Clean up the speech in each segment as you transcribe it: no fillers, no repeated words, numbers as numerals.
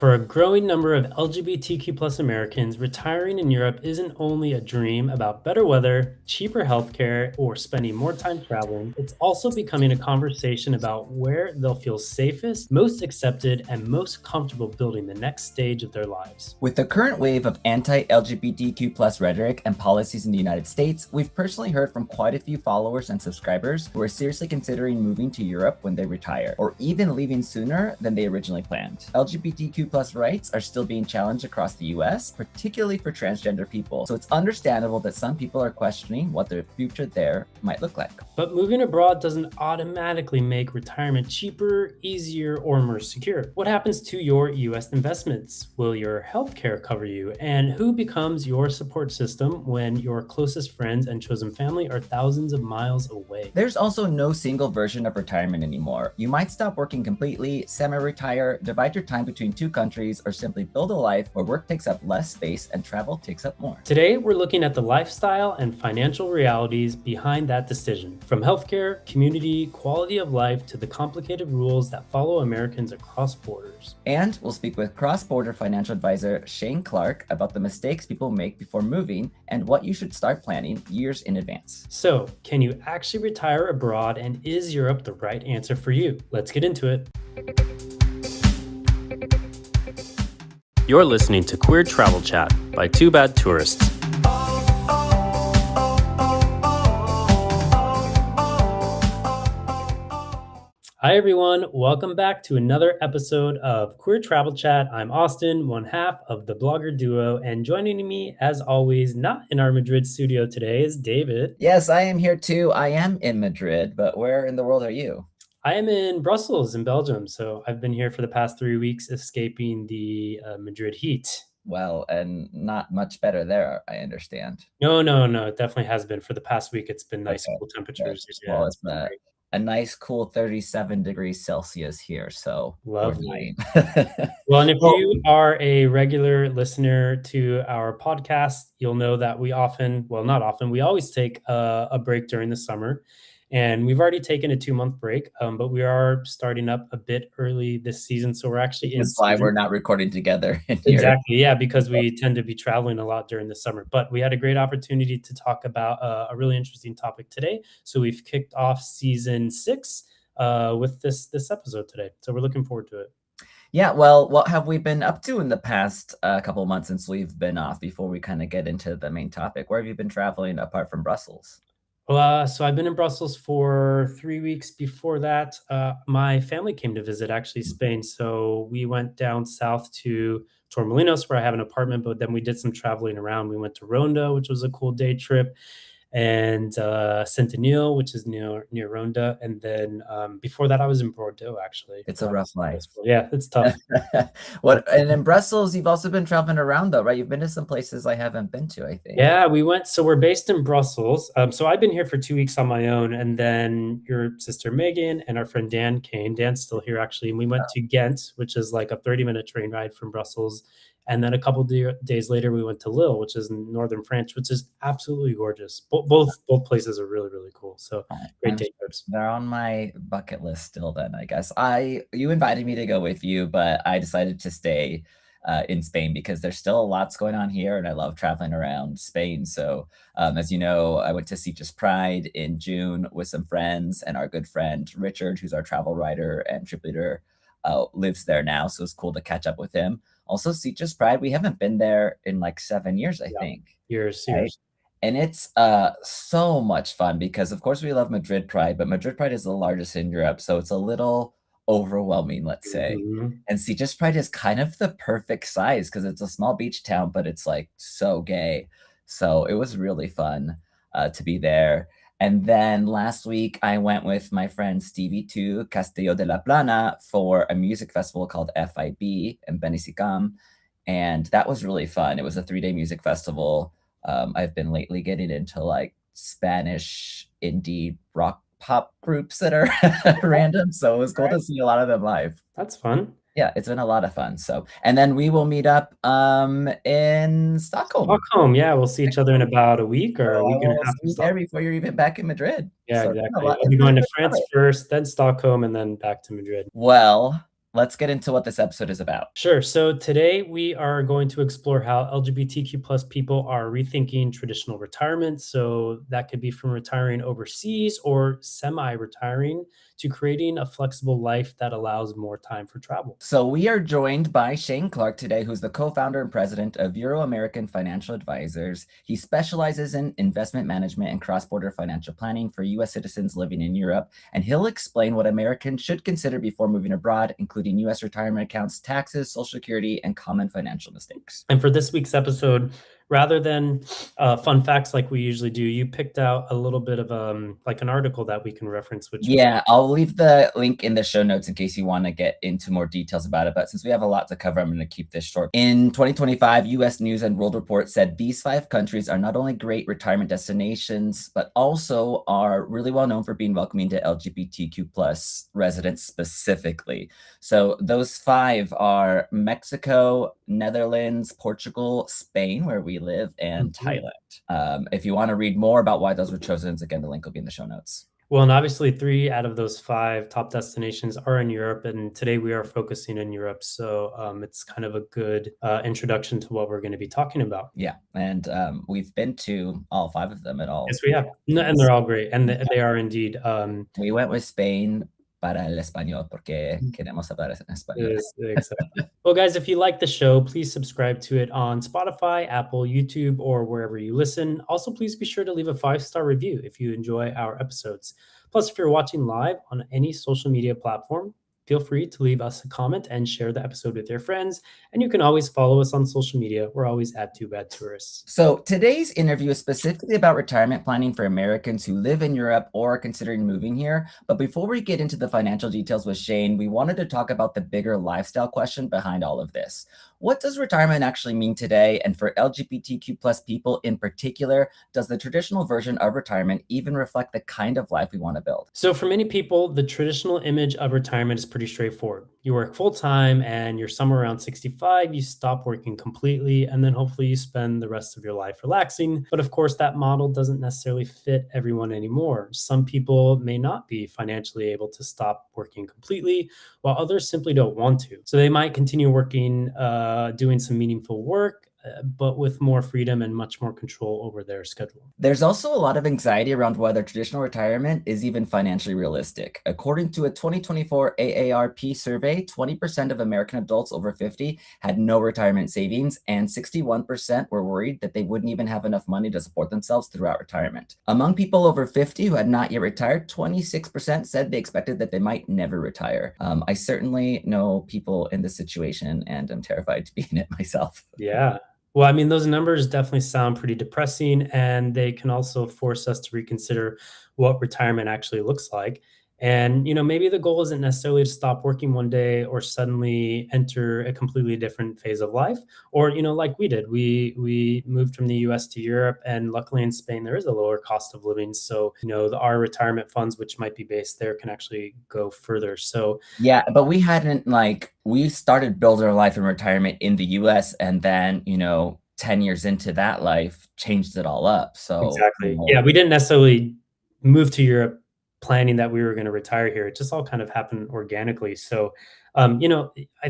For a growing number of LGBTQ plus Americans, retiring in Europe isn't only a dream about better weather, cheaper healthcare, or spending more time traveling. It's also becoming a conversation about where they'll feel safest, most accepted, and most comfortable building the next stage of their lives. With the current wave of anti-LGBTQ plus rhetoric and policies in the United States, we've personally heard from quite a few followers and subscribers who are seriously considering moving to Europe when they retire, or even leaving sooner than they originally planned. LGBTQ plus rights are still being challenged across the US, particularly for transgender people, so it's understandable that some people are questioning what their future there might look like. But moving abroad doesn't automatically make retirement cheaper, easier, or more secure. What happens to your US investments? Will your healthcare cover you? And who becomes your support system when your closest friends and chosen family are thousands of miles away? There's also no single version of retirement anymore. You might stop working completely, semi-retire, divide your time between two countries, or simply build a life where work takes up less space and travel takes up more. Today, we're looking at the lifestyle and financial realities behind that decision, from healthcare, community, quality of life, to the complicated rules that follow Americans across borders. And we'll speak with cross-border financial advisor Shane Clark about the mistakes people make before moving and what you should start planning years in advance. So, can you actually retire abroad, and is Europe the right answer for you? Let's get into it. You're listening to Queer Travel Chat by Two Bad Tourists. Hi, everyone. Welcome back to another episode of Queer Travel Chat. I'm Austin, one half of the blogger duo, and joining me, as always, not in our Madrid studio today, is David. Yes, I am here too. I am in Madrid, but where in the world are you? I am in Brussels, in Belgium. So I've been here for the past 3 weeks, escaping the Madrid heat. Well, and not much better there, I understand. No, it definitely has been. For the past week, it's been nice, Okay, cool good. temperatures. Yeah, Well, it's it's been great. a nice, cool 37 degrees Celsius here, so we're Lovely. fine. Well, and if Well, you are a regular listener to our podcast, you'll know that we often, well, not often, we always take a break during the summer. And we've already taken a 2-month break, but we are starting up a bit early this season. So we're actually in that's why we're season. not recording together in here. Exactly. Yeah, because we tend to be traveling a lot during the summer. But we had a great opportunity to talk about a really interesting topic today. So we've kicked off season 6 with this episode today. So we're looking forward to it. Yeah, well, what have we been up to in the past couple of months since we've been off before we kind of get into the main topic? Where have you been traveling apart from Brussels? So I've been in Brussels for 3 weeks. Before that, my family came to visit actually Spain. So we went down south to Torremolinos, where I have an apartment, but then we did some traveling around. We went to Ronda, which was a cool day trip, and Centennial, which is near Ronda. And then before that, I was in Bordeaux, actually. It's a rough life. Yeah, it's tough. And in Brussels, you've also been traveling around though, right? You've been to some places I haven't been to, I think. Yeah, so we're based in Brussels. So I've been here for 2 weeks on my own, and then your sister Megan and our friend Dan came. Dan's still here actually, and we went to Ghent, which is like a 30-minute train ride from Brussels. And then a couple days later, we went to Lille, which is in northern France, which is absolutely gorgeous. Both places are really, really cool. So great day trips. They're on my bucket list still then, I guess. You invited me to go with you, but I decided to stay in Spain because there's still lots going on here and I love traveling around Spain. So as you know, I went to Sitges Pride in June with some friends, and our good friend Richard, who's our travel writer and trip leader, lives there now. So it's cool to catch up with him. Also, Sitges Pride, we haven't been there in like 7 years, I think. Years. Right? And it's so much fun because, of course, we love Madrid Pride, but Madrid Pride is the largest in Europe, so it's a little overwhelming, let's say. Mhm. And Sitges Pride is kind of the perfect size because it's a small beach town, but it's like so gay. So it was really fun to be there. And then last week, I went with my friend Stevie to Castillo de la Plana for a music festival called FIB in Benicicam. And that was really fun. It was a 3-day music festival. I've been lately getting into like Spanish indie rock pop groups that are random. So it was cool to see a lot of them live. That's fun. Yeah, it's been a lot of fun. So, and then we will meet up in Stockholm. Yeah, we'll see each other in about a week or a week and a half. See you there before you're even back in Madrid. Yeah, So, exactly. I'll be going to France first, then Stockholm, and then back to Madrid. Well, let's get into what this episode is about. Sure. So today we are going to explore how LGBTQ plus people are rethinking traditional retirement. So that could be from retiring overseas or semi-retiring to creating a flexible life that allows more time for travel. So we are joined by Shane Clark today, who's the co-founder and president of Euro American Financial Advisors. He specializes in investment management and cross-border financial planning for U.S. citizens living in Europe, and he'll explain what Americans should consider before moving abroad, including U.S. retirement accounts, taxes, Social Security, and common financial mistakes. And for this week's episode, rather than fun facts like we usually do, you picked out a little bit of like an article that we can reference, which Yeah, I'll leave the link in the show notes in case you want to get into more details about it. But since we have a lot to cover, I'm going to keep this short. In 2025, US News and World Report said these 5 countries are not only great retirement destinations, but also are really well known for being welcoming to LGBTQ plus residents specifically. So those 5 are Mexico, Netherlands, Portugal, Spain, where we live, and Thailand. If you want to read more about why those were chosen, again, the link will be in the show notes. Well, and obviously 3 out of those 5 top destinations are in Europe, and today we are focusing in Europe. So it's kind of a good introduction to what we're going to be talking about. Yeah, and we've been to all 5 of them at all. Yes, we have. And they're all great, and they are indeed. We went with Spain para el español porque queremos hablar en español. Exactly. Well, guys, if you like the show, please subscribe to it on Spotify, Apple, YouTube, or wherever you listen. Also, please be sure to leave a 5-star review if you enjoy our episodes. Plus, if you're watching live on any social media platform, feel free to leave us a comment and share the episode with your friends. And you can always follow us on social media. We're always at Two Bad Tourists. So today's interview is specifically about retirement planning for Americans who live in Europe or are considering moving here. But before we get into the financial details with Shane, we wanted to talk about the bigger lifestyle question behind all of this. What does retirement actually mean today? And for LGBTQ plus people in particular, does the traditional version of retirement even reflect the kind of life we want to build? So for many people, the traditional image of retirement is pretty straightforward. You work full time and you're somewhere around 65, you stop working completely, and then hopefully you spend the rest of your life relaxing. But of course, that model doesn't necessarily fit everyone anymore. Some people may not be financially able to stop working completely, while others simply don't want to. So they might continue working, doing some meaningful work, but with more freedom and much more control over their schedule. There's also a lot of anxiety around whether traditional retirement is even financially realistic. According to a 2024 AARP survey, 20% of American adults over 50 had no retirement savings, and 61% were worried that they wouldn't even have enough money to support themselves throughout retirement. Among people over 50 who had not yet retired, 26% said they expected that they might never retire. I certainly know people in this situation, and I'm terrified to be in it myself. Yeah. Well, I mean, those numbers definitely sound pretty depressing, and they can also force us to reconsider what retirement actually looks like. And, maybe the goal isn't necessarily to stop working one day or suddenly enter a completely different phase of life. Or, like we did, we moved from the US to Europe, and luckily in Spain, there is a lower cost of living. So, our retirement funds, which might be based there, can actually go further. So, yeah, but we hadn't we started building our life in retirement in the US, and then, 10 years into that life changed it all up. So exactly. Yeah, we didn't necessarily move to Europe planning that we were going to retire here. It just all kind of happened organically. So, I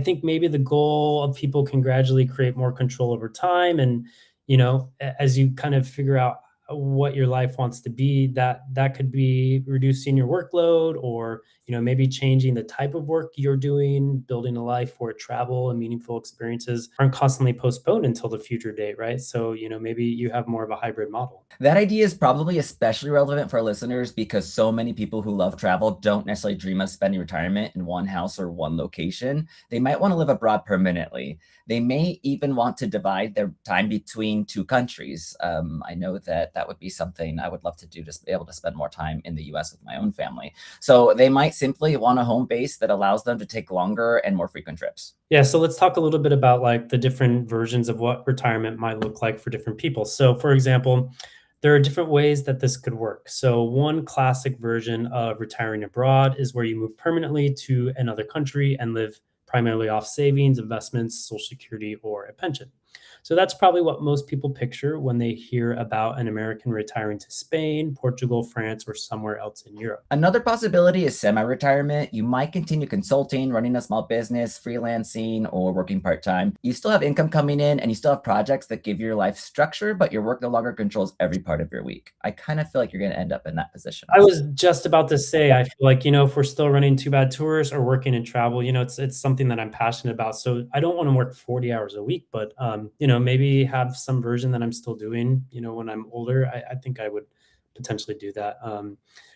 think maybe the goal of people can gradually create more control over time. And, as you kind of figure out what your life wants to be, that could be reducing your workload, or, maybe changing the type of work you're doing, building a life where travel and meaningful experiences aren't constantly postponed until the future date, right? So, maybe you have more of a hybrid model. That idea is probably especially relevant for our listeners because so many people who love travel don't necessarily dream of spending retirement in one house or one location. They might want to live abroad permanently. They may even want to divide their time between 2 countries. I know that would be something I would love to do, just be able to spend more time in the US with my own family. So they might simply want a home base that allows them to take longer and more frequent trips. Yeah, so let's talk a little bit about like the different versions of what retirement might look like for different people. So for example, there are different ways that this could work. So one classic version of retiring abroad is where you move permanently to another country and live primarily off savings, investments, Social Security, or a pension. So that's probably what most people picture when they hear about an American retiring to Spain, Portugal, France, or somewhere else in Europe. Another possibility is semi retirement. You might continue consulting, running a small business, freelancing, or working part time. You still have income coming in and you still have projects that give your life structure, but your work no longer controls every part of your week. I kind of feel like you're going to end up in that position. I was just about to say, I feel like, if we're still running Two Bad Tours or working in travel, it's something that I'm passionate about. So I don't want to work 40 hours a week, but maybe have some version that I'm still doing, when I'm older. I think I would potentially do that. I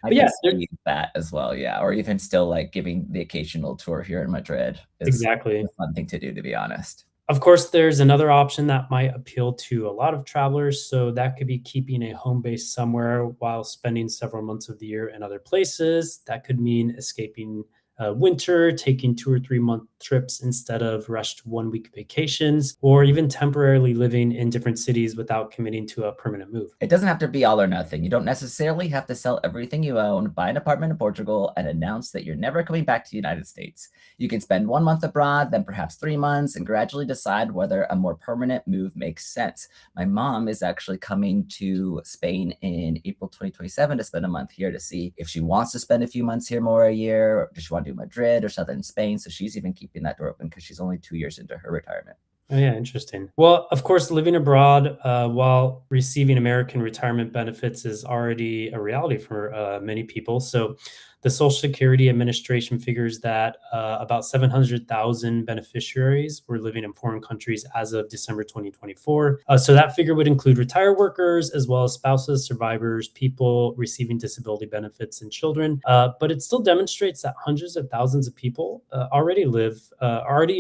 But can yeah, see that as well. Yeah. Or even still like giving the occasional tour here in Madrid is a exactly. fun thing to do, to be honest. Of course, there's another option that might appeal to a lot of travelers. So that could be keeping a home base somewhere while spending several months of the year in other places. That could mean escaping winter, taking 2 or 3 month trips instead of rushed 1 week vacations, or even temporarily living in different cities without committing to a permanent move. It doesn't have to be all or nothing. You don't necessarily have to sell everything you own, buy an apartment in Portugal, and announce that you're never coming back to the United States. You can spend 1 month abroad, then perhaps 3 months, and gradually decide whether a more permanent move makes sense. My mom is actually coming to Spain in April 2027 to spend a month here to see if she wants to spend a few months here more a year, or does she want to do Madrid or southern Spain. So she's even keeping that door open because she's only 2 years into her retirement. Oh, yeah, interesting. Well, of course, living abroad while receiving American retirement benefits is already a reality for many people. So, the Social Security Administration figures that about 700,000 beneficiaries were living in foreign countries as of December 2024. So, that figure would include retired workers as well as spouses, survivors, people receiving disability benefits, and children. But it still demonstrates that hundreds of thousands of people already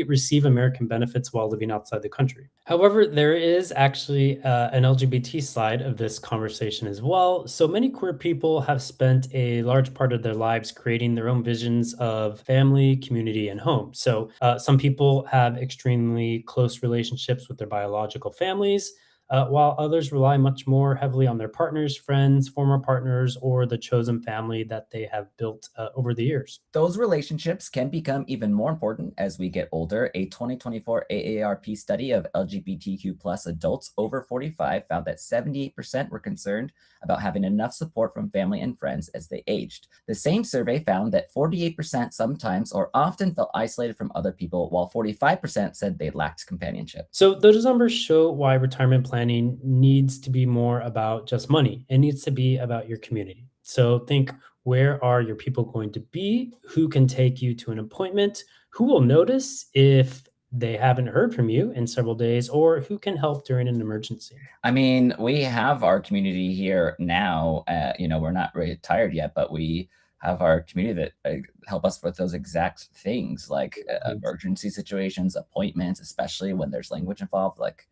receive American benefits while living outside the country. However, there is actually an LGBT side of this conversation as well. So many queer people have spent a large part of their lives creating their own visions of family, community, and home. So some people have extremely close relationships with their biological families, while others rely much more heavily on their partners, friends, former partners, or the chosen family that they have built over the years. Those relationships can become even more important as we get older. A 2024 AARP study of LGBTQ plus adults over 45 found that 78% were concerned about having enough support from family and friends as they aged. The same survey found that 48% sometimes or often felt isolated from other people, while 45% said they lacked companionship. So those numbers show why retirement planning needs to be more about just money. It needs to be about your community. So think, where are your people going to be? Who can take you to an appointment? Who will notice if they haven't heard from you in several days, or who can help during an emergency? I mean, we have our community here now. We're not retired yet, but we have our community that help us with those exact things, like emergency situations, appointments, especially when there's language involved. Like,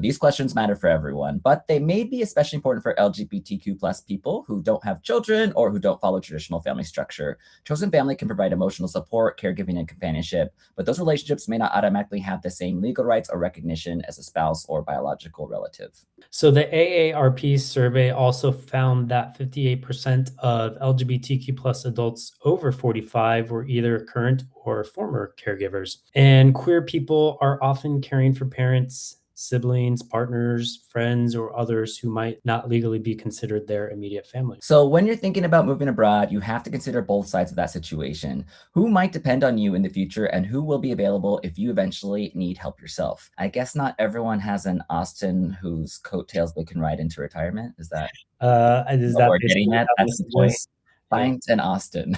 these questions matter for everyone, but they may be especially important for LGBTQ plus people who don't have children or who don't follow traditional family structure. Chosen family can provide emotional support, caregiving, and companionship, but those relationships may not automatically have the same legal rights or recognition as a spouse or biological relative. So the AARP survey also found that 58% of LGBTQ plus adults over 45 were either current or former caregivers. And queer people are often caring for parents, siblings, partners, friends, or others who might not legally be considered their immediate family. So when you're thinking about moving abroad, you have to consider both sides of that situation. Who might depend on you in the future and who will be available if you eventually need help yourself? I guess not everyone has an Austin whose coattails they can ride into retirement. Is that Is what that we're getting basically at? how That's this the point. is? Yeah. Find an Austin.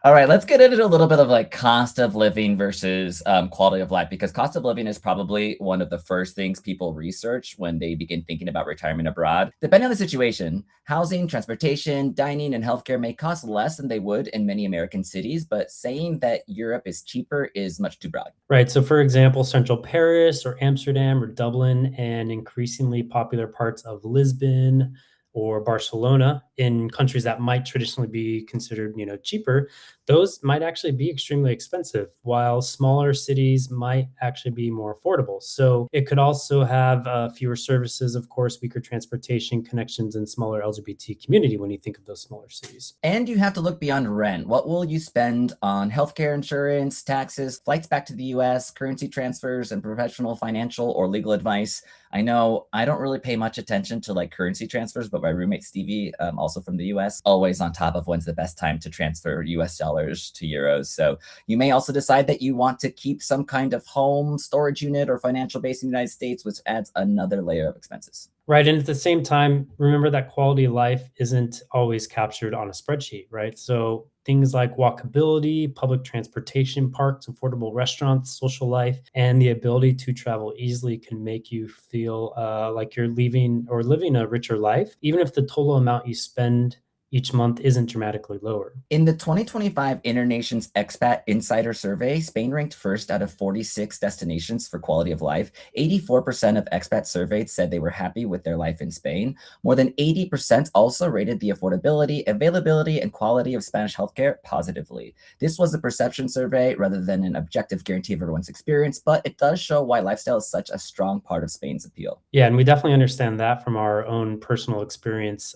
All right, let's get into a little bit of like cost of living versus quality of life, because cost of living is probably one of the first things people research when they begin thinking about retirement abroad. Depending on the situation, housing, transportation, dining, and healthcare may cost less than they would in many American cities, but saying that Europe is cheaper is much too broad. Right. So, for example, Central Paris or Amsterdam or Dublin and increasingly popular parts of Lisbon or Barcelona, in countries that might traditionally be considered, cheaper, those might actually be extremely expensive, while smaller cities might actually be more affordable. So it could also have fewer services, of course, weaker transportation connections, and smaller LGBT community when you think of those smaller cities. And you have to look beyond rent. What will you spend on healthcare insurance, taxes, flights back to the US, currency transfers, and professional financial or legal advice? I know I don't really pay much attention to like currency transfers, but my roommate Stevie, also from the US, always on top of when's the best time to transfer US dollars to euros. So you may also decide that you want to keep some kind of home storage unit or financial base in the United States, which adds another layer of expenses. Right. And at the same time, remember that quality of life isn't always captured on a spreadsheet, right? So things like walkability, public transportation, parks, affordable restaurants, social life, and the ability to travel easily can make you feel like you're leaving or living a richer life, even if the total amount you spend each month isn't dramatically lower. In the 2025 Internations Expat Insider Survey, Spain ranked first out of 46 destinations for quality of life. 84% of expats surveyed said they were happy with their life in Spain. More than 80% also rated the affordability, availability, and quality of Spanish healthcare positively. This was a perception survey rather than an objective guarantee of everyone's experience, but it does show why lifestyle is such a strong part of Spain's appeal. Yeah, and we definitely understand that from our own personal experience.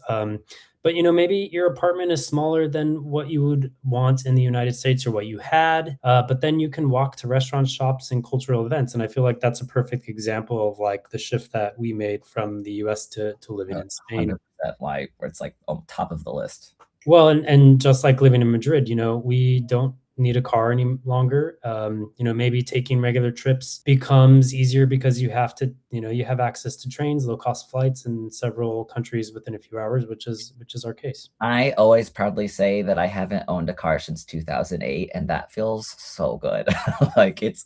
But maybe your apartment is smaller than what you would want in the United States or what you had. But then you can walk to restaurants, shops, and cultural events. And I feel like that's a perfect example of like the shift that we made from the US to living in Spain. 100% why where it's like on top of the list. Well, and just like living in Madrid, we don't need a car any longer. Maybe taking regular trips becomes easier because you have access to trains, low cost flights in several countries within a few hours, which is our case. I always proudly say that I haven't owned a car since 2008, and that feels so good. Like it's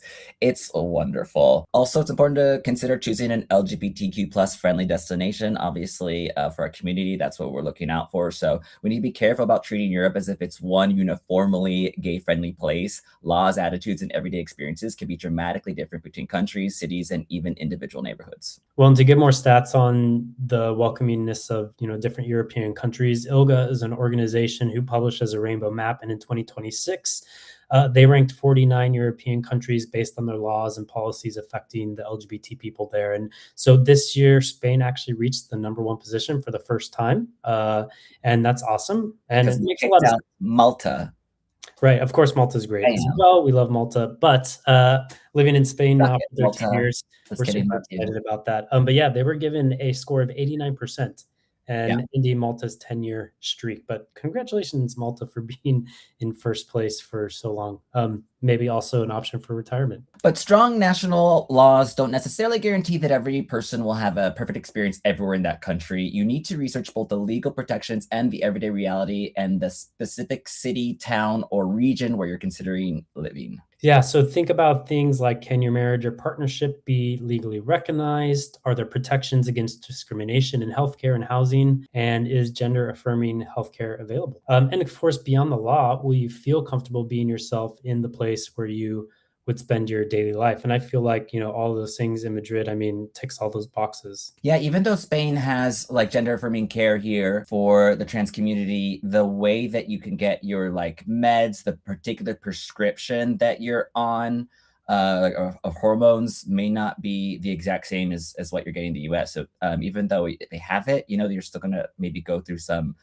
wonderful. Also, it's important to consider choosing an LGBTQ plus friendly destination. Obviously, for our community, that's what we're looking out for. So we need to be careful about treating Europe as if it's one uniformly gay friendly place. Laws, attitudes, and everyday experiences can be dramatically different between countries, cities, and even individual neighborhoods. Well, and to get more stats on the welcomingness of different European countries, ILGA is an organization who publishes a rainbow map, and in 2026, they ranked 49 European countries based on their laws and policies affecting the LGBT people there. And so this year, Spain actually reached the number one position for the first time, and that's awesome. And Because it we makes a kicked lot of out Malta. Right. Of course, Malta's great as Damn. well. We love Malta, but living in Spain Suck now it, for 13 Malta. years, Just we're kidding, super love you. excited about that. But yeah, they were given a score of 89% Yeah. and Indy Malta's 10-year streak. But congratulations, Malta, for being in first place for so long. Maybe also an option for retirement. But strong national laws don't necessarily guarantee that every person will have a perfect experience everywhere in that country. You need to research both the legal protections and the everyday reality and the specific city, town, or region where you're considering living. Yeah, so think about things like, can your marriage or partnership be legally recognized? Are there protections against discrimination in healthcare and housing? And is gender affirming healthcare available? And of course, beyond the law, will you feel comfortable being yourself in the place where you would spend your daily life? And I feel like, all those things in Madrid, ticks all those boxes. Yeah, even though Spain has like gender affirming care here for the trans community, the way that you can get your like meds, the particular prescription that you're on, like of hormones may not be the exact same as what you're getting in the US. So even though they have it, you're still gonna maybe go through some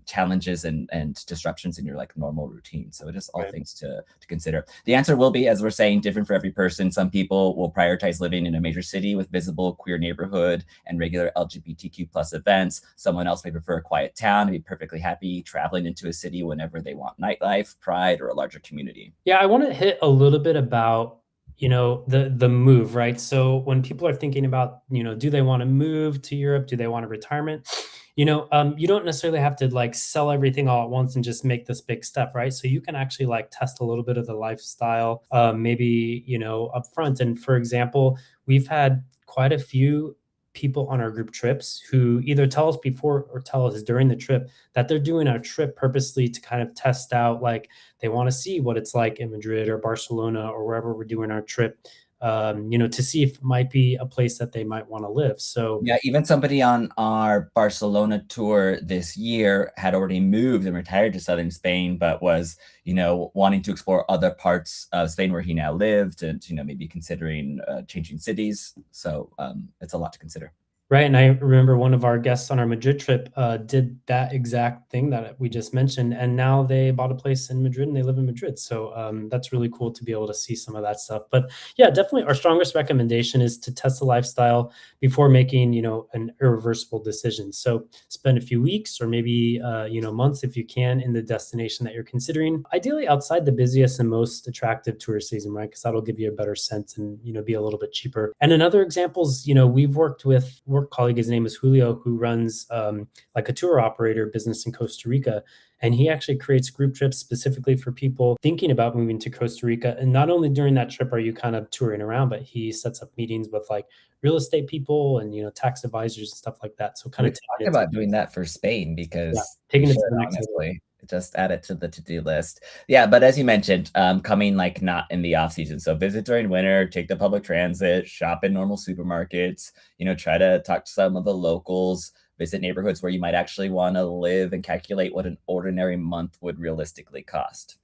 challenges and disruptions in your like normal routine. So it is all Right. things to consider. The answer will be, as we're saying, different for every person. Some people will prioritize living in a major city with visible queer neighborhood and regular LGBTQ plus events. Someone else may prefer a quiet town and be perfectly happy traveling into a city whenever they want nightlife, pride, or a larger community. Yeah, I want to hit a little bit about, the move, right? So when people are thinking about, do they want to move to Europe? Do they want a retirement? You don't necessarily have to like sell everything all at once and just make this big step, right? So you can actually like test a little bit of the lifestyle, maybe, up front. And for example, we've had quite a few people on our group trips who either tell us before or tell us during the trip that they're doing our trip purposely to kind of test out, like they want to see what it's like in Madrid or Barcelona or wherever we're doing our trip, to see if it might be a place that they might want to live. So yeah, even somebody on our Barcelona tour this year had already moved and retired to southern Spain, but was, wanting to explore other parts of Spain where he now lived and, maybe considering changing cities. So it's a lot to consider. Right. And I remember one of our guests on our Madrid trip did that exact thing that we just mentioned. And now they bought a place in Madrid and they live in Madrid. So that's really cool to be able to see some of that stuff. But yeah, definitely our strongest recommendation is to test the lifestyle before making, an irreversible decision. So spend a few weeks or maybe, months if you can in the destination that you're considering, ideally outside the busiest and most attractive tourist season, right? Because that'll give you a better sense and, be a little bit cheaper. And in other examples, we've worked with work colleague, his name is Julio, who runs like a tour operator business in Costa Rica. And he actually creates group trips specifically for people thinking about moving to Costa Rica. And not only during that trip are you kind of touring around, but he sets up meetings with like real estate people and, tax advisors and stuff like that. So kind We of talked about doing that for Spain because taking it to the next level. honestly, just add it to the to-do list. Yeah, but as you mentioned, coming like not in the off season. So visit during winter, take the public transit, shop in normal supermarkets, try to talk to some of the locals, visit neighborhoods where you might actually want to live and calculate what an ordinary month would realistically cost.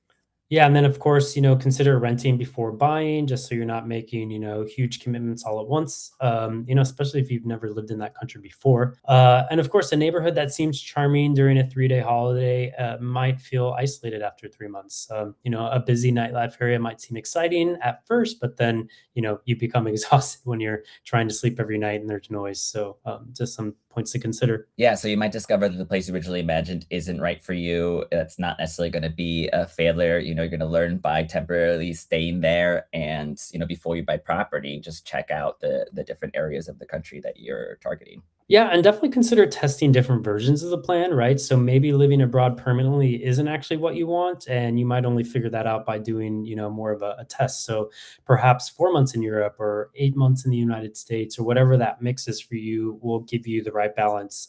Yeah, and then of course, consider renting before buying, just so you're not making, huge commitments all at once. Especially if you've never lived in that country before. And of course, a neighborhood that seems charming during a 3-day holiday might feel isolated after 3 months. A busy nightlife area might seem exciting at first, but then you become exhausted when you're trying to sleep every night and there's noise. So just some points to consider. Yeah, so you might discover that the place you originally imagined isn't right for you. It's not necessarily going to be a failure. You're going to learn by temporarily staying there. And, before you buy property, just check out the different areas of the country that you're targeting. Yeah, and definitely consider testing different versions of the plan, right? So maybe living abroad permanently isn't actually what you want, and you might only figure that out by doing, more of a test. So perhaps 4 months in Europe or 8 months in the United States or whatever that mix is for you will give you the right balance.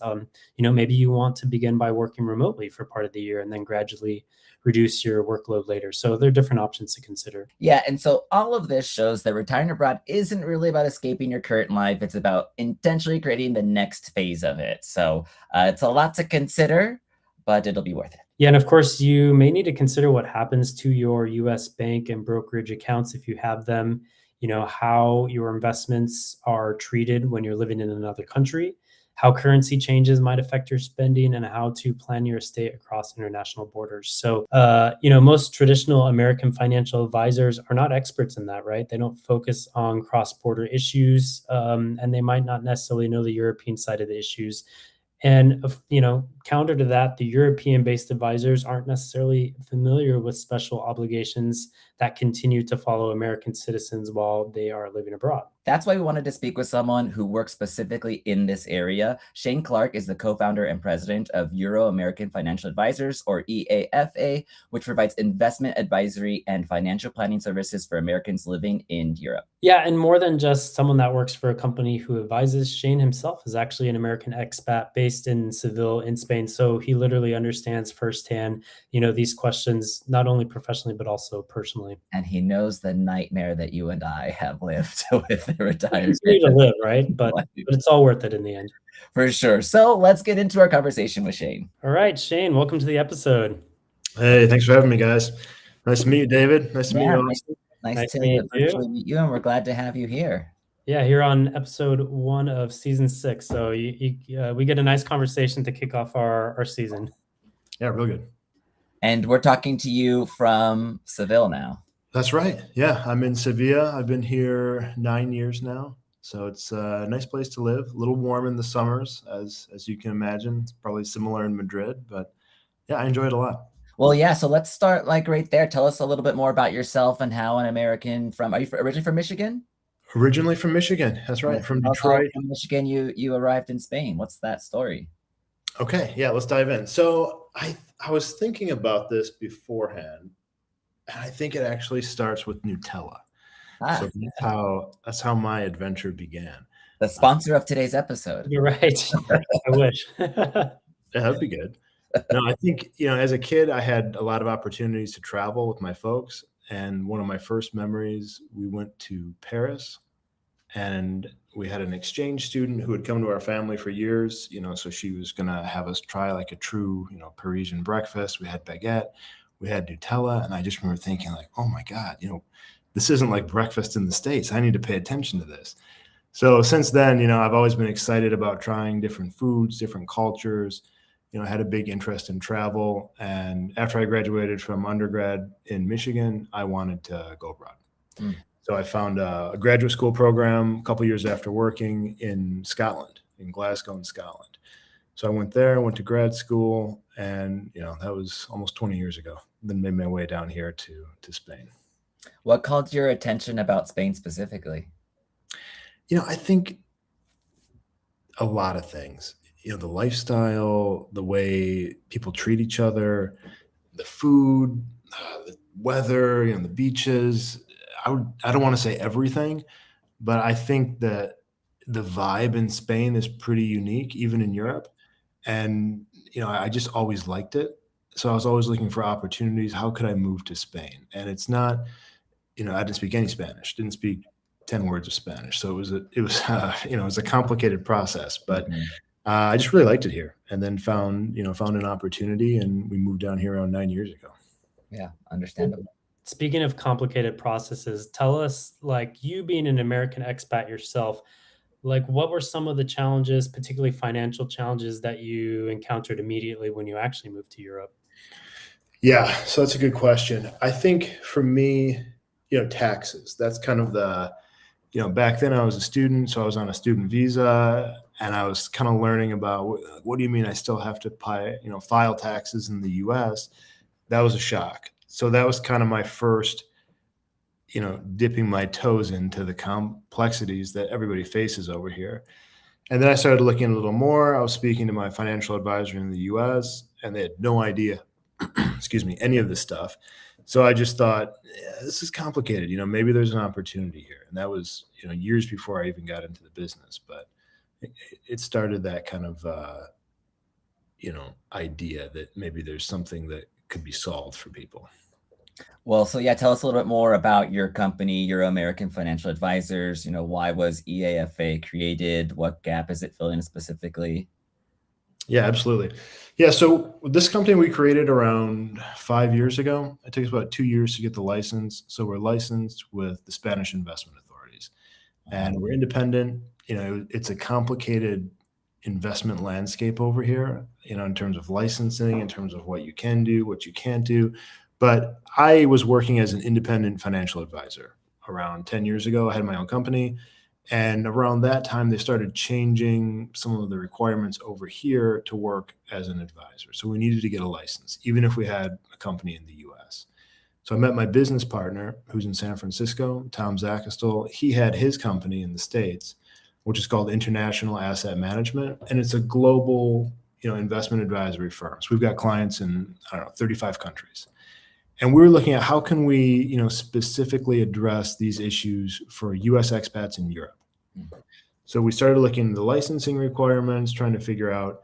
Maybe you want to begin by working remotely for part of the year and then gradually reduce your workload later. So there are different options to consider. Yeah, and so all of this shows that retiring abroad isn't really about escaping your current life. It's about intentionally creating the next phase of it. So it's a lot to consider, but it'll be worth it. Yeah, and of course, you may need to consider what happens to your US bank and brokerage accounts if you have them, how your investments are treated when you're living in another country, how currency changes might affect your spending, and how to plan your estate across international borders. So, most traditional American financial advisors are not experts in that, right? They don't focus on cross-border issues, and they might not necessarily know the European side of the issues. And, counter to that, the European-based advisors aren't necessarily familiar with special obligations that continue to follow American citizens while they are living abroad. That's why we wanted to speak with someone who works specifically in this area. Shane Clark is the co-founder and president of Euro American Financial Advisors, or EAFA, which provides investment advisory and financial planning services for Americans living in Europe. Yeah, and more than just someone that works for a company who advises, Shane himself is actually an American expat based in Seville in Spain. So he literally understands firsthand, these questions, not only professionally, but also personally. And he knows the nightmare that you and I have lived with the retirement. It's need to live, right? But it's all worth it in the end. For sure. So let's get into our conversation with Shane. All right, Shane, welcome to the episode. Hey, thanks for having me, guys. Nice to meet you, David. Nice to meet you, Austin. Nice to virtually meet you, and we're glad to have you here. Yeah, here on episode 1 of season 6. So we get a nice conversation to kick off our season. Yeah, real good. And we're talking to you from Seville now. That's right. Yeah, I'm in Sevilla. I've been here 9 years now. So it's a nice place to live. A little warm in the summers, as you can imagine. It's probably similar in Madrid, but yeah, I enjoy it a lot. Well, yeah. So let's start like right there. Tell us a little bit more about yourself and how an American are you originally from Michigan? Originally from Michigan. That's right. From Detroit. From Michigan, you arrived in Spain. What's that story? Okay. Yeah, let's dive in. So I was thinking about this beforehand, and I think it actually starts with Nutella. So that's how my adventure began. The sponsor of today's episode. You're right. I wish. Yeah, that'd be good. No, I think, as a kid, I had a lot of opportunities to travel with my folks. And one of my first memories, we went to Paris, and we had an exchange student who had come to our family for years, so she was going to have us try like a true, Parisian breakfast. We had baguette, we had Nutella. And I just remember thinking like, oh my God, this isn't like breakfast in the States. I need to pay attention to this. So since then, I've always been excited about trying different foods, different cultures. I had a big interest in travel. And after I graduated from undergrad in Michigan, I wanted to go abroad. Mm. So I found a graduate school program a couple years after working in Scotland, in Glasgow in Scotland. So I went there, went to grad school, and that was almost 20 years ago. Then made my way down here to Spain. What called your attention about Spain specifically? I think a lot of things. The lifestyle, the way people treat each other, the food, the weather, the beaches. I don't want to say everything, but I think that the vibe in Spain is pretty unique, even in Europe. And, I just always liked it. So I was always looking for opportunities. How could I move to Spain? And it's not, I didn't speak any Spanish, didn't speak 10 words of Spanish. So it was a complicated process, but I just really liked it here, and then found an opportunity, and we moved down here around 9 years ago. Yeah. Understandable. Speaking of complicated processes, tell us, like, you being an American expat yourself, like, what were some of the challenges, particularly financial challenges, that you encountered immediately when you actually moved to Europe? Yeah, so that's a good question. I think for me, taxes, that's kind of the, back then I was a student, so I was on a student visa, and I was kind of learning about what do you mean I still have to file taxes in the US? That was a shock. So that was kind of my first, dipping my toes into the complexities that everybody faces over here. And then I started looking a little more. I was speaking to my financial advisor in the US, and they had no idea, excuse me, any of this stuff. So I just thought, this is complicated. Maybe there's an opportunity here. And that was, years before I even got into the business. But it started that kind of, idea that maybe there's something that could be solved for people. Well, so yeah, tell us a little bit more about your company, your American Financial Advisors. Why was EAFA created? What gap is it filling specifically? Yeah, absolutely. Yeah, so this company we created around 5 years ago. It took us about 2 years to get the license. So we're licensed with the Spanish investment authorities, and we're independent. It's a complicated investment landscape over here, in terms of licensing, in terms of what you can do, what you can't do. But I was working as an independent financial advisor around 10 years ago. I had my own company. And around that time, they started changing some of the requirements over here to work as an advisor. So we needed to get a license, even if we had a company in the US. So I met my business partner, who's in San Francisco, Tom Zakastel. He had his company in the States, which is called International Asset Management. And it's a global, investment advisory firm. So we've got clients in, 35 countries. And we were looking at how can we, specifically address these issues for US expats in Europe. Mm-hmm. So we started looking at the licensing requirements, trying to figure out,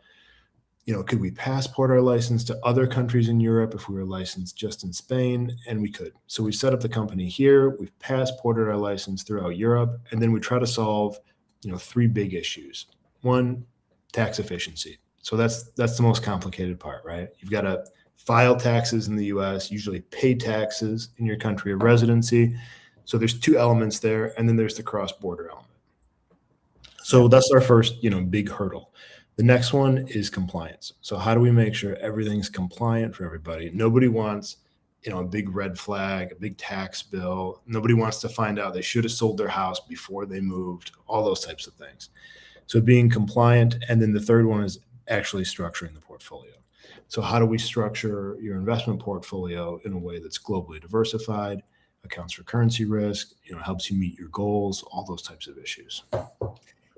could we passport our license to other countries in Europe if we were licensed just in Spain? And we could. So we set up the company here. We've passported our license throughout Europe. And then we try to solve, 3 big issues. One, tax efficiency. So that's the most complicated part, right? You've got to file taxes in the US, usually pay taxes in your country of residency. So there's 2 elements there, and then there's the cross-border element. So that's our first, big hurdle. The next one is compliance. So how do we make sure everything's compliant for everybody? Nobody wants, a big red flag, a big tax bill. Nobody wants to find out they should have sold their house before they moved, all those types of things. So being compliant. And then the third one is actually structuring the portfolio. So how do we structure your investment portfolio in a way that's globally diversified, accounts for currency risk, helps you meet your goals, all those types of issues.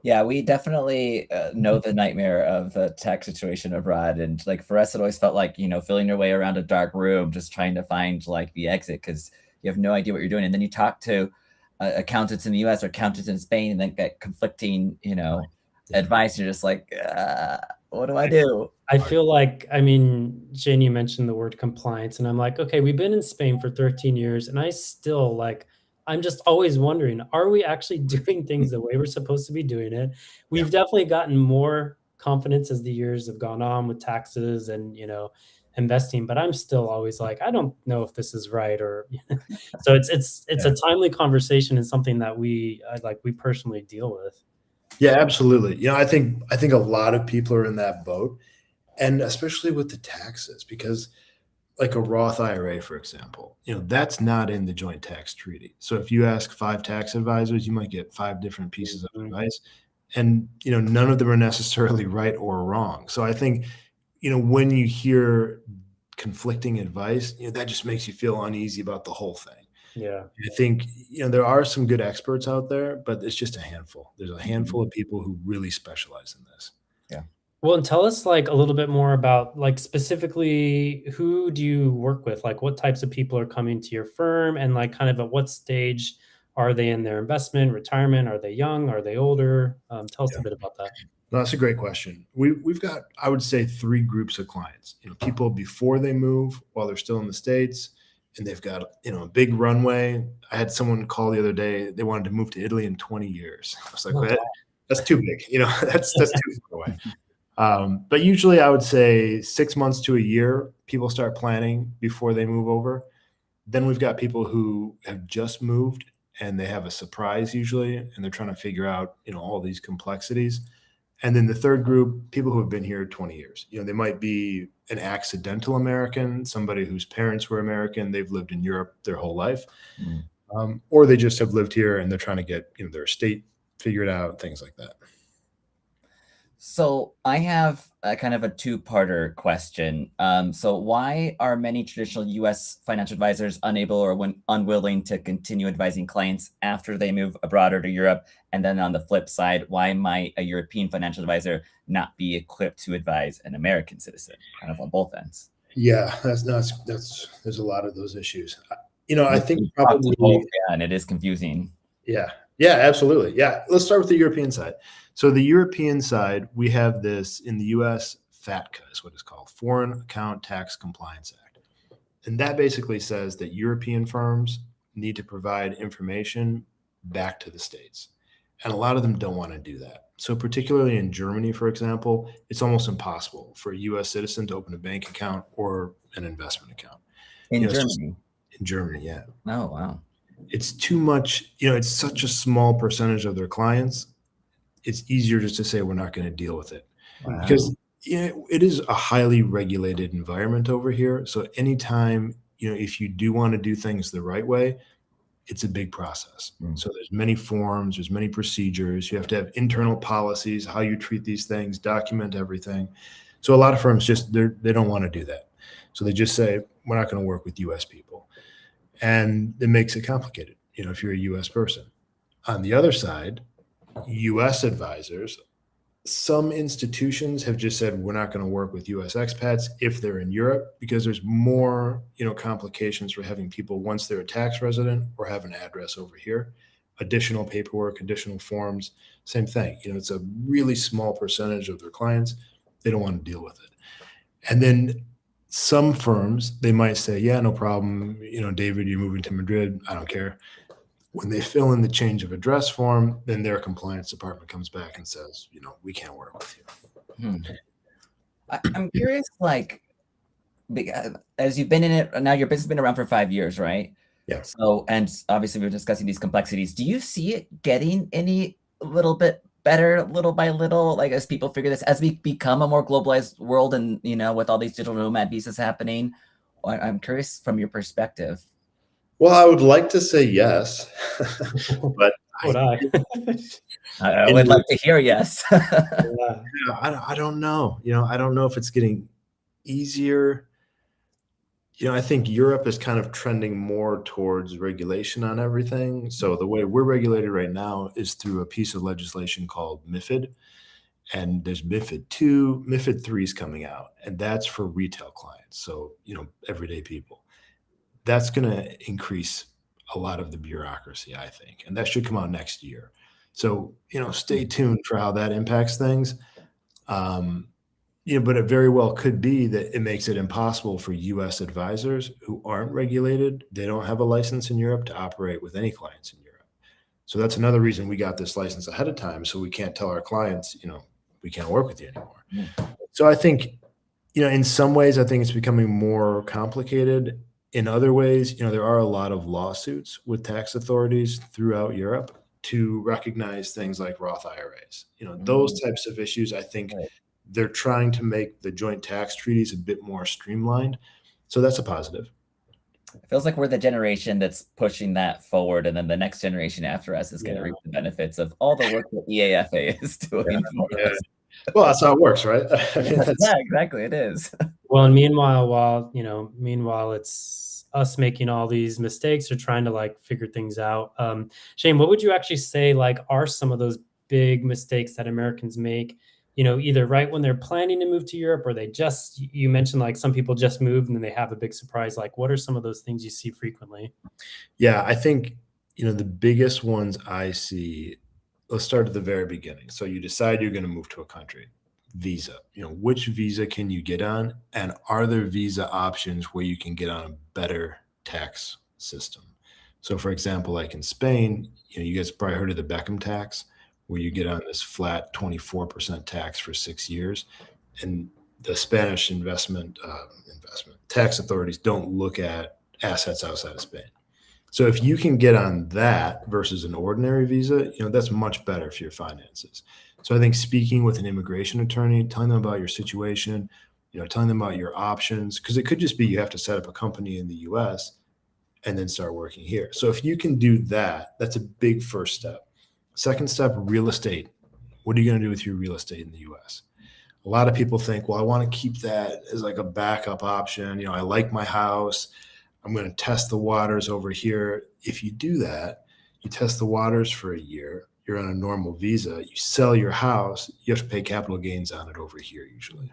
Yeah, we definitely know the nightmare of the tax situation abroad. And like for us, it always felt like, feeling your way around a dark room, just trying to find like the exit because you have no idea what you're doing. And then you talk to accountants in the US or accountants in Spain and then get conflicting, advice. You're just like, What do I do? I feel like, I mean, Jane, you mentioned the word compliance, and I'm like, okay, we've been in Spain for 13 years, and I still like, I'm just always wondering, are we actually doing things the way we're supposed to be doing it? Yeah. We've definitely gotten more confidence as the years have gone on with taxes and, investing, but I'm still always like, I don't know if this is right or so it's Yeah. a timely conversation and something that we personally deal with. Yeah, absolutely. I think a lot of people are in that boat, and especially with the taxes, because like a Roth IRA, for example, that's not in the joint tax treaty. So if you ask five tax advisors, you might get five different pieces of Mhm. advice, and none of them are necessarily right or wrong. So I think when you hear conflicting advice, that just makes you feel uneasy about the whole thing. Yeah. I think there are some good experts out there, but it's just a handful. There's a Mhm. handful of people who really specialize in this. Yeah. Well, and tell us like a little bit more about like specifically who do you work with? Like what types of people are coming to your firm and like kind of at what stage are they in their investment, retirement? Are they young? Are they older? Tell us a Yeah. bit about that. No, that's a great question. We've got, I would say, three groups of clients. People before they move while they're still in the States, and they've got a big runway. I had someone call the other day. They wanted to move to Italy in 20 years. I was like, Oh, well, that's too big. That's too far away. But usually, I would say 6 months to a year, people start planning before they move over. Then we've got people who have just moved and they have a surprise usually, and they're trying to figure out all these complexities. And then the third group, people who have been here 20 years. They might be an accidental American, somebody whose parents were American, they've lived in Europe their whole life, Mm. or they just have lived here and they're trying to get their estate figured out, things like that. So I have a kind of a two-parter question. So why are many traditional U.S. financial advisors unable or unwilling to continue advising clients after they move abroad or to Europe? And then on the flip side, why might a European financial advisor not be equipped to advise an American citizen? Kind of on both ends. Yeah, that's there's a lot of those issues. I We've think talked to both, probably. yeah, and it is confusing. Yeah. Yeah, absolutely. Yeah. Let's start with the European side. So the European side, we have this in the US, FATCA is what it's called, Foreign Account Tax Compliance Act. And that basically says that European firms need to provide information back to the States. And a lot of them don't want to do that. So particularly in Germany, for example, it's almost impossible for a US citizen to open a bank account or an investment account. In It's just Germany. in Germany, yeah. Oh, wow. It's too much, it's such a small percentage of their clients. It's easier just to say we're not going to deal with it Wow. because it is a highly regulated environment over here. So anytime, if you do want to do things the right way, it's a big process. Mm. So there's many forms, there's many procedures. You have to have internal policies, how you treat these things, document everything. So a lot of firms they don't want to do that. So they just say, we're not going to work with US people. And it makes it complicated, if you're a US person. On the other side, US advisors, some institutions have just said we're not going to work with US expats if they're in Europe because there's more, complications for having people once they're a tax resident or have an address over here. Additional paperwork, additional forms, same thing. It's a really small percentage of their clients. They don't want to deal with it. And then some firms, they might say, yeah, no problem. David, you're moving to Madrid. I don't care. When they fill in the change of address form, then their compliance department comes back and says, we can't work with you. I'm curious, like, as you've been in it now, your business has been around for 5 years, right? Yeah. So, and obviously we're discussing these complexities. Do you see it getting any little bit better, little by little, like as people figure this, as we become a more globalized world, and with all these digital nomad visas happening? I'm curious from your perspective. Well, I would like to say yes, but Would I? I would like to hear yes. Yeah. I don't know. I don't know if it's getting easier. I think Europe is kind of trending more towards regulation on everything. So the way we're regulated right now is through a piece of legislation called MiFID. And there's MiFID 2, MiFID 3 is coming out, and that's for retail clients. So, everyday people. That's going to increase a lot of the bureaucracy, I think, and that should come out next year. So, stay tuned for how that impacts things. But it very well could be that it makes it impossible for US advisors who aren't regulated, they don't have a license in Europe to operate with any clients in Europe. So that's another reason we got this license ahead of time. So we can't tell our clients, we can't work with you anymore. So I think, in some ways, I think it's becoming more complicated. In other ways, there are a lot of lawsuits with tax authorities throughout Europe to recognize things like Roth IRAs. Those types of issues, I think Right. they're trying to make the joint tax treaties a bit more streamlined. So that's a positive. It feels like we're the generation that's pushing that forward, and then the next generation after us is going to Yeah. reap the benefits of all the work that EAFA is doing for Yeah. us. Well, that's how it works, right? I mean, Yeah, exactly. It is. Well, and meanwhile, it's us making all these mistakes or trying to like figure things out. Shane, what would you actually say like are some of those big mistakes that Americans make? Either right when they're planning to move to Europe, or you mentioned like some people just moved and then they have a big surprise. Like, what are some of those things you see frequently? Yeah, I think, the biggest ones I see, let's start at the very beginning. So you decide you're going to move to a country, visa, which visa can you get on? And are there visa options where you can get on a better tax system? So for example, like in Spain, you guys probably heard of the Beckham tax, where you get on this flat 24% tax for 6 years. And the Spanish investment tax authorities don't look at assets outside of Spain. So if you can get on that versus an ordinary visa, that's much better for your finances. So I think speaking with an immigration attorney, telling them about your situation, telling them about your options, because it could just be you have to set up a company in the US and then start working here. So if you can do that, that's a big first step. Second step, real estate. What are you going to do with your real estate in the US? A lot of people think, well, I want to keep that as like a backup option. I like my house. I'm going to test the waters over here. If you do that, you test the waters for a year, you're on a normal visa, you sell your house, you have to pay capital gains on it over here usually.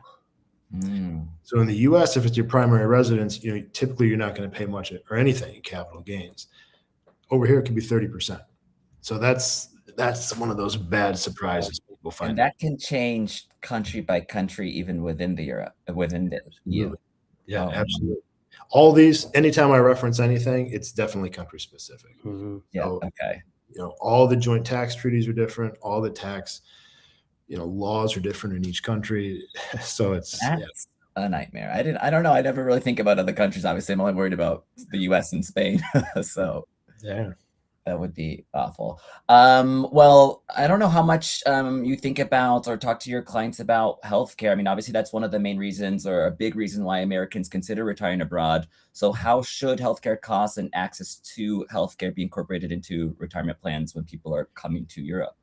So in the US, if it's your primary residence, typically you're not going to pay much or anything in capital gains. Over here, it could be 30%. So that's one of those bad surprises people find. And that can change country by country, even within the EU. Yeah, Oh. absolutely. All these, anytime I reference anything, it's definitely country specific. Yeah. So, Okay. all the joint tax treaties are different. All the tax, laws are different in each country. So it's That's a nightmare. I don't know. I never really think about other countries. Obviously, I'm only worried about the US and Spain. So yeah. that would be awful. Well, I don't know how much you think about or talk to your clients about healthcare. I mean, obviously, that's one of the main reasons or a big reason why Americans consider retiring abroad. So how should healthcare costs and access to healthcare be incorporated into retirement plans when people are coming to Europe?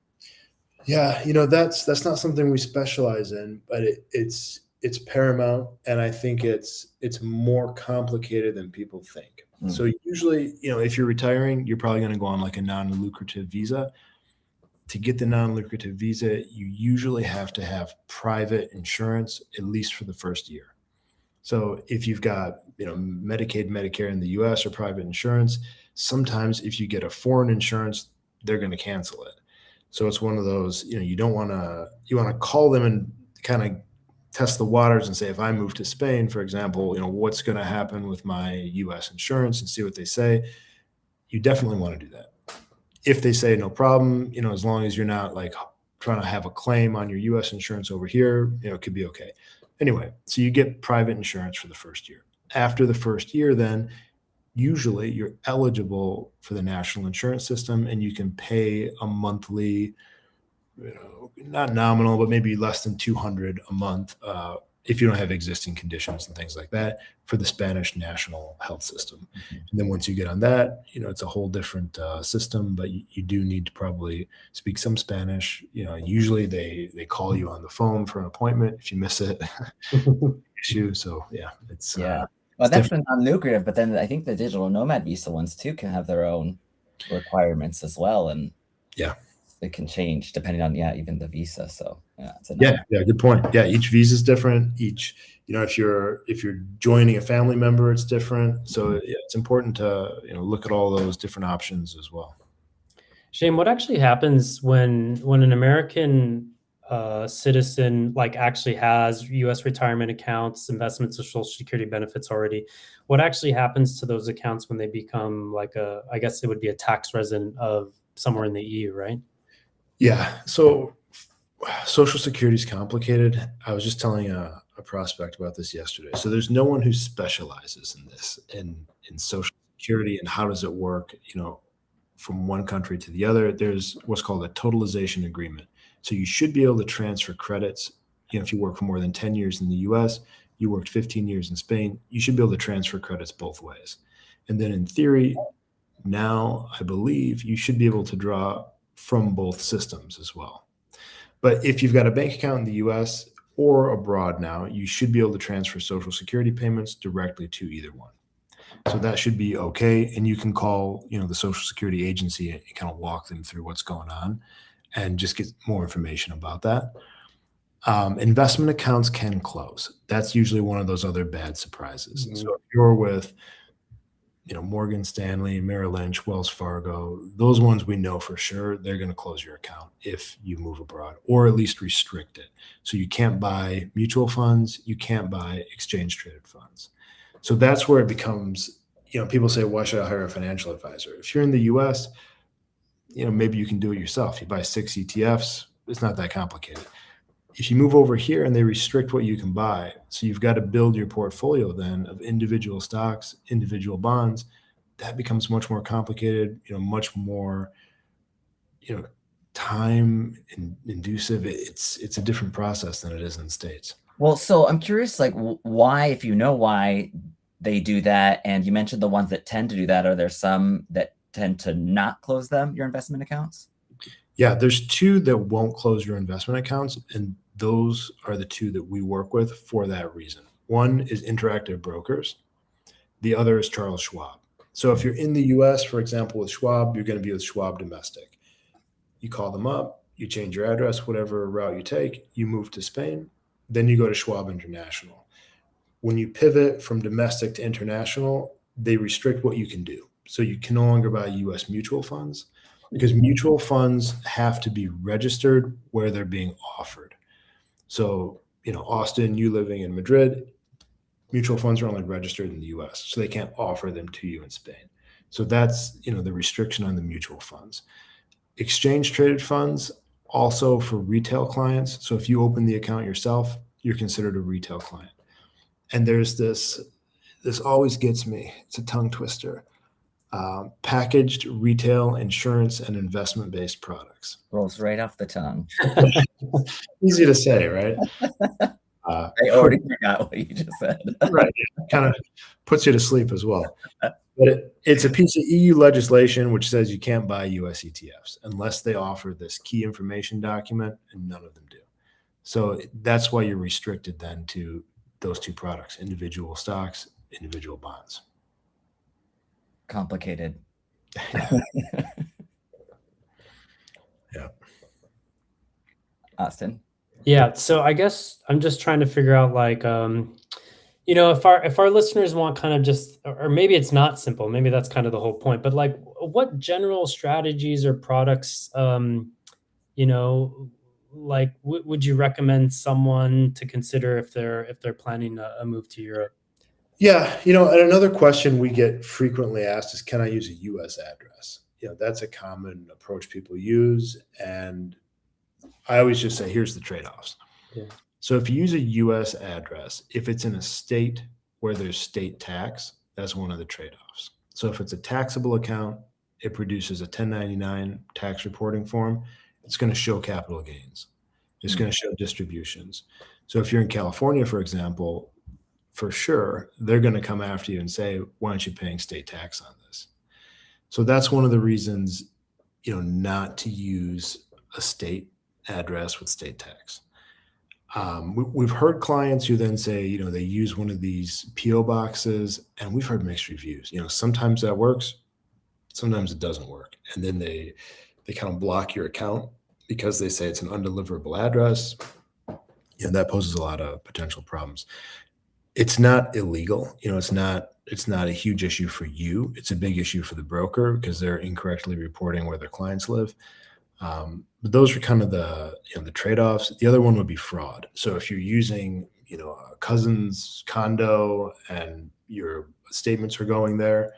Yeah, that's not something we specialize in, but it's paramount, and I think it's more complicated than people think. So usually, if you're retiring, you're probably going to go on like a non-lucrative visa. To get the non-lucrative visa, you usually have to have private insurance, at least for the first year. So if you've got, Medicaid, Medicare in the US or private insurance, sometimes if you get a foreign insurance, they're going to cancel it. So it's one of those, you want to call them and kind of test the waters and say, if I move to Spain, for example, what's going to happen with my US insurance, and see what they say. You definitely want to do that. If they say no problem, as long as you're not like trying to have a claim on your US insurance over here, it could be okay. Anyway, so you get private insurance for the first year. After the first year, then usually you're eligible for the national insurance system, and you can pay a monthly, not nominal, but maybe less than 200 a month if you don't have existing conditions and things like that, for the Spanish national health system. And then once you get on that, it's a whole different system, but you do need to probably speak some Spanish. Usually they call you on the phone for an appointment if you miss it. Issue. So yeah, it's well, that's non-lucrative, but then I think the digital nomad visa ones too can have their own requirements as well, and it can change depending on even the visa. So good point. Yeah, each visa is different. Each, if you're joining a family member, it's different. So it's important to look at all those different options as well. Shane, what actually happens when an American citizen like actually has U.S. retirement accounts, investments, or Social Security benefits already, what actually happens to those accounts when they become like I guess it would be a tax resident of somewhere in the EU, right? Yeah. So Social Security is complicated. I was just telling a prospect about this yesterday. So there's no one who specializes in this in Social Security and how does it work, from one country to the other. There's what's called a totalization agreement. So you should be able to transfer credits. If you work for more than 10 years in the US, you worked 15 years in Spain, you should be able to transfer credits both ways. And then in theory, now I believe you should be able to draw from both systems as well. But if you've got a bank account in the US or abroad now, you should be able to transfer Social Security payments directly to either one. So that should be okay. And you can call, the Social Security agency and kind of walk them through what's going on and just get more information about that. Investment accounts can close. That's usually one of those other bad surprises. Mhm. So if you're with, Morgan Stanley, Merrill Lynch, Wells Fargo, those ones we know for sure they're going to close your account if you move abroad, or at least restrict it. So you can't buy mutual funds, you can't buy exchange traded funds. So that's where it becomes, people say, why should I hire a financial advisor? If you're in the US, maybe you can do it yourself. You buy 6 ETFs, it's not that complicated. If you move over here and they restrict what you can buy, so you've got to build your portfolio then of individual stocks, individual bonds, that becomes much more complicated, much more, time inducive. It's a different process than it is in the States. Well, so I'm curious, like, why, if you know why they do that, and you mentioned the ones that tend to do that, are there some that tend to not close your investment accounts? Yeah, there's 2 that won't close your investment accounts, and those are the 2 that we work with for that reason. One is Interactive Brokers. The other is Charles Schwab. So if you're in the US, for example, with Schwab, you're going to be with Schwab Domestic. You call them up, you change your address, whatever route you take, you move to Spain, then you go to Schwab International. When you pivot from domestic to international, they restrict what you can do. So you can no longer buy US mutual funds because mutual funds have to be registered where they're being offered. So, Austin, you living in Madrid, mutual funds are only registered in the US, so they can't offer them to you in Spain. So that's, the restriction on the mutual funds. Exchange traded funds also for retail clients. So if you open the account yourself, you're considered a retail client. And there's this always gets me. It's a tongue twister. Packaged retail insurance and investment-based products. Rolls right off the tongue. Easy to say, right? I already forgot what you just said. Right. Kind of puts you to sleep as well. But it's a piece of EU legislation which says you can't buy US ETFs unless they offer this key information document, and none of them do. So that's why you're restricted then to those 2 products, individual stocks, individual bonds. Complicated. Yeah. Austin? Yeah, so I guess I'm just trying to figure out like if our listeners want kind of just, or maybe it's not simple, maybe that's kind of the whole point, but like what general strategies or products like would you recommend someone to consider if they're planning a move to Europe? Yeah, and another question we get frequently asked is, can I use a US address? That's a common approach people use, and I always just say, here's the trade-offs. Yeah. So if you use a US address, if it's in a state where there's state tax, that's one of the trade-offs. So if it's a taxable account, it produces a 1099 tax reporting form. It's going to show capital gains. It's going to show distributions. So if you're in California, for example, for sure, they're going to come after you and say, why aren't you paying state tax on this? So that's one of the reasons, not to use a state address with state tax. We've heard clients who then say, they use one of these PO boxes, and we've heard mixed reviews. Sometimes that works, sometimes it doesn't work. And then they kind of block your account because they say it's an undeliverable address. That poses a lot of potential problems. It's not illegal. It's not a huge issue for you. It's a big issue for the broker because they're incorrectly reporting where their clients live. But those are kind of the trade-offs. The other one would be fraud. So if you're using a cousin's condo and your statements are going there,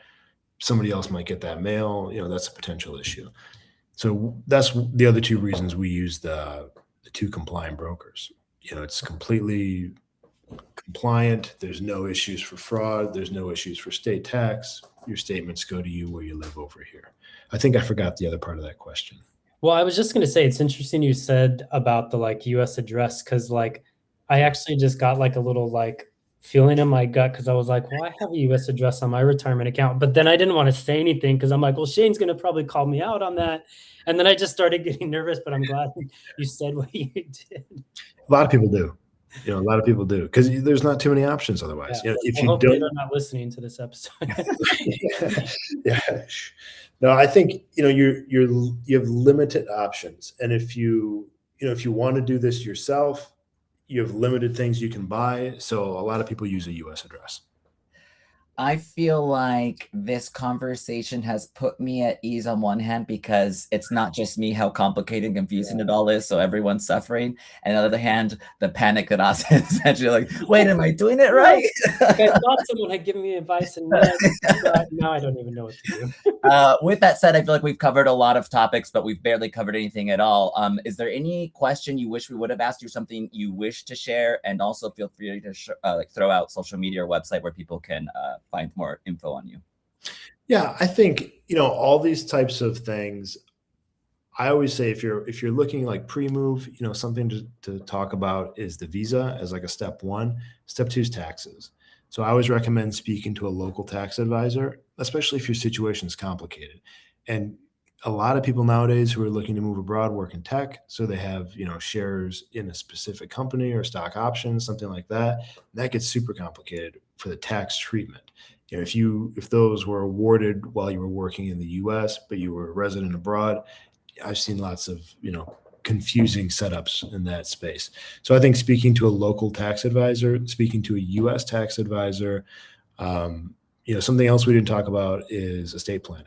somebody else might get that mail. That's a potential issue. So that's the other two reasons we use the two compliant brokers. It's completely compliant. There's no issues for fraud. There's no issues for state tax. Your statements go to you where you live over here. I think I forgot the other part of that question. Well, I was just going to say, it's interesting you said about the US address, because I actually just got a little feeling in my gut, because I was like, well, I have a US address on my retirement account, but then I didn't want to say anything because I'm like, well, Shane's going to probably call me out on that. And then I just started getting nervous, but I'm glad you said what you did. A lot of people do. A lot of people do, because there's not too many options otherwise. Yeah. If well, you hopefully don't, they're not listening to this episode. yeah. No, I think you have limited options, and if you want to do this yourself, you have limited things you can buy. So a lot of people use a U.S. address. I feel like this conversation has put me at ease on one hand, because it's not just me how complicated and confusing it all is, so everyone's suffering. And on the other hand, the panic that I was essentially like, wait, am I doing it right? I thought someone had given me advice, and now I don't even know what to do. With that said, I feel like we've covered a lot of topics, but we've barely covered anything at all. Is there any question you wish we would have asked you, something you wish to share? And also feel free to throw out social media or website where people can find more info on you. Yeah, I think all these types of things. I always say if you're looking pre-move, something to talk about is the visa as a step one. Step two is taxes. So I always recommend speaking to a local tax advisor, especially if your situation is complicated. And a lot of people nowadays who are looking to move abroad work in tech, so they have shares in a specific company or stock options, something like that. And that gets super complicated for the tax treatment. If those were awarded while you were working in the U.S. but you were a resident abroad, I've seen lots of confusing setups in that space. So I think speaking to a local tax advisor, speaking to a U.S. tax advisor, something else we didn't talk about is estate planning.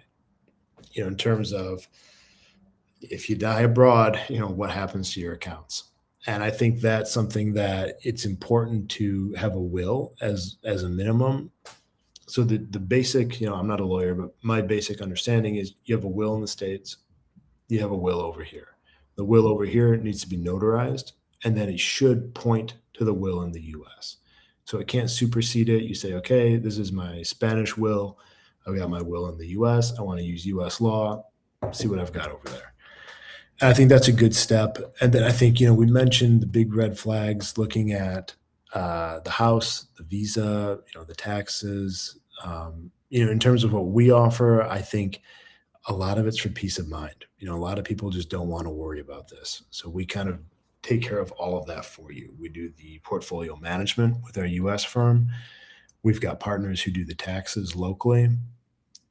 In terms of if you die abroad, what happens to your accounts. And I think that's something that it's important to have a will as a minimum. So the basic, I'm not a lawyer, but my basic understanding is you have a will in the States, you have a will over here. The will over here needs to be notarized, and then it should point to the will in the U.S. So it can't supersede it. You say, okay, this is my Spanish will. I've got my will in the U.S. I want to use U.S. law. See what I've got over there. And I think that's a good step. And then I think, we mentioned the big red flags, looking at the house, the visa, the taxes. In terms of what we offer, I think a lot of it's for peace of mind. A lot of people just don't want to worry about this. So we kind of take care of all of that for you. We do the portfolio management with our U.S. firm. We've got partners who do the taxes locally,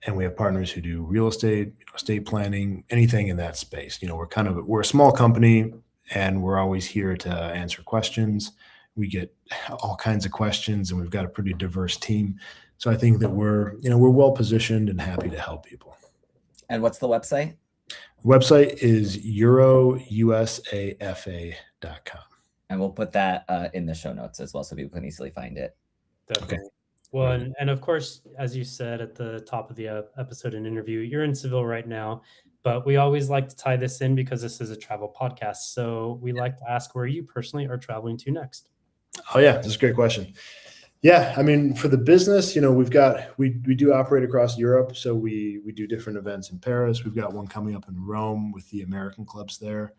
and we have partners who do real estate, estate planning, anything in that space. We're a small company, and we're always here to answer questions. We get all kinds of questions, and we've got a pretty diverse team. So I think that we're well positioned and happy to help people. And what's the website? The website is EuroUSAFA.com. And we'll put that in the show notes as well, so people can easily find it. Definitely. Okay. Well, and of course, as you said at the top of the episode and interview, you're in Seville right now, but we always like to tie this in because this is a travel podcast. So we like to ask where you personally are traveling to next. Oh yeah, that's a great question. Yeah, I mean, for the business, we do operate across Europe, so we do different events in Paris. We've got one coming up in Rome with the American clubs there.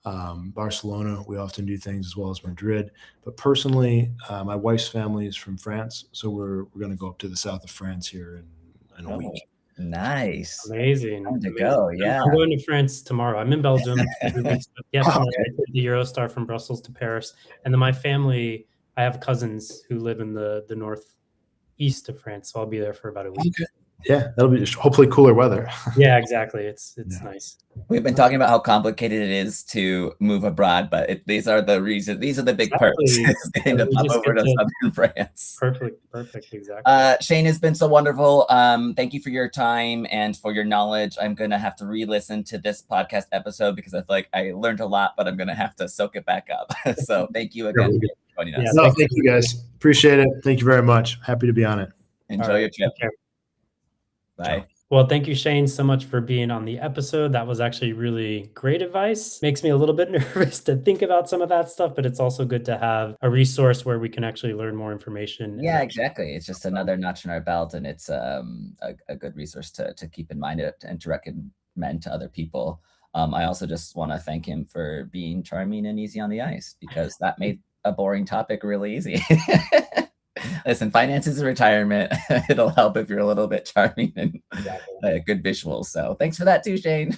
Barcelona, we often do things, as well as Madrid. But personally, my wife's family is from France, so we're going to go up to the south of France here in a week. Nice. Amazing. Time to go, yeah. I'm going to France tomorrow. I'm in Belgium. Yesterday, I took the Eurostar from Brussels to Paris. And then my family, I have cousins who live in the northeast of France, so I'll be there for about a week. Okay. Yeah, that'll be hopefully cooler weather. Yeah, exactly. It's Yeah. nice. We've been talking about how complicated it is to move abroad, but these are the reasons. These are the big perks. Exactly. Is getting to We pop just over get to to southern France. perfect, exactly. Shane, has been so wonderful. Thank you for your time and for your knowledge. I'm gonna have to re-listen to this podcast episode because I feel like I learned a lot, but I'm gonna have to soak it back up. So thank you again for joining us. Yeah, No, thank you guys. Appreciate it. Thank you very much. Happy to be on it. Enjoy All your right, trip. take care. Bye. Well, thank you, Shane, so much for being on the episode. That was actually really great advice. Makes me a little bit nervous to think about some of that stuff, but it's also good to have a resource where we can actually learn more information. and Yeah, actually- exactly. It's just another notch in our belt, and it's a good resource to keep in mind and to recommend to other people. I also just want to thank him for being charming and easy on the ice because that made a boring topic really easy. Listen, finances and retirement, it'll help if you're a little bit charming and good visuals. So thanks for that too, Shane.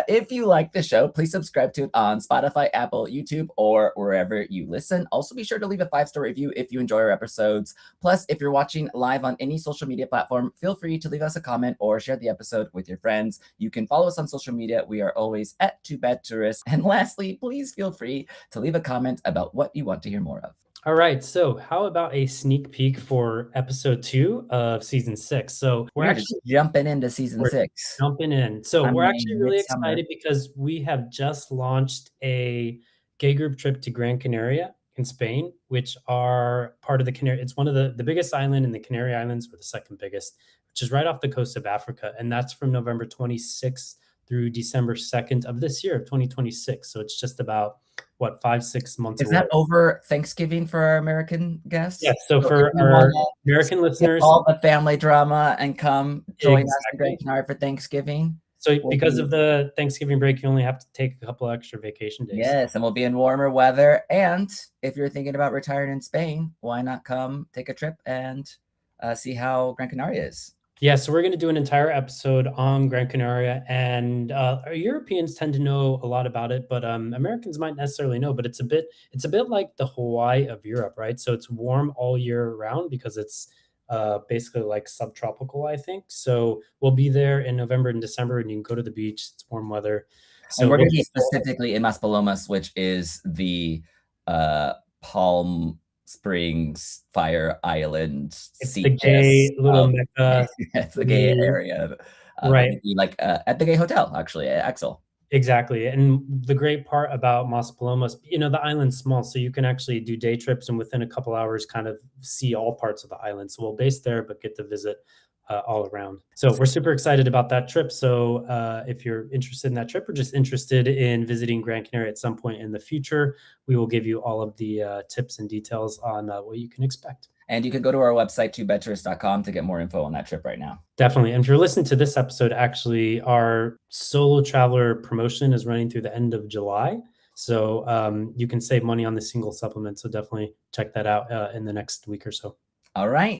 If you like the show, please subscribe to it on Spotify, Apple, YouTube, or wherever you listen. Also, be sure to leave a 5-star review if you enjoy our episodes. Plus, if you're watching live on any social media platform, feel free to leave us a comment or share the episode with your friends. You can follow us on social media. We are always at Two Bad Tourists. And lastly, please feel free to leave a comment about what you want to hear more of. All right. So, how about a sneak peek for episode 2 of season 6? So, We're actually just jumping into season 6. jumping in. So, I we're mean, actually really midsummer. excited because we have just launched a gay group trip to Gran Canaria in Spain, which are part of the Canary. It's one of the biggest island in the Canary Islands, or the second biggest, which is right off the coast of Africa. And that's from November 26th through December 2nd of this year of 2026. So, it's just about 5-6 months Is away. that over Thanksgiving for our American guests? Yes. So for if you our wanna American skip listeners, all the family drama and come join us in Exactly. Gran Canaria for Thanksgiving. so we'll because be- of the Thanksgiving break, you only have to take a couple extra vacation days. Yes, and we'll be in warmer weather. And if you're thinking about retiring in Spain, why not come take a trip and see how Gran Canaria is? Yeah, so we're going to do an entire episode on Gran Canaria, and our Europeans tend to know a lot about it, but Americans might necessarily know. But it's a bit like the Hawaii of Europe, right? So it's warm all year round because it's basically like subtropical, I think. So we'll be there in November and December, and you can go to the beach. It's warm weather. So And we're going to it'll be be cool. specifically in Maspalomas, which is the Palm Springs Fire Island. It's sea the gay kiss little of- mecca. it's the gay the- area. Right. Maybe like at the gay hotel, actually, at Axel. Exactly. And the great part about Maspalomas, the island's small, so you can actually do day trips and within a couple hours kind of see all parts of the island. So we'll base there, but get to visit all around. So we're super excited about that trip. So if you're interested in that trip or just interested in visiting Gran Canaria at some point in the future, we will give you all of the tips and details on what you can expect. And you can go to our website, twobedtourists.com, to get more info on that trip right now. Definitely. And if you're listening to this episode, actually, our solo traveler promotion is running through the end of July. So you can save money on the single supplement. So definitely check that out in the next week or so. All right.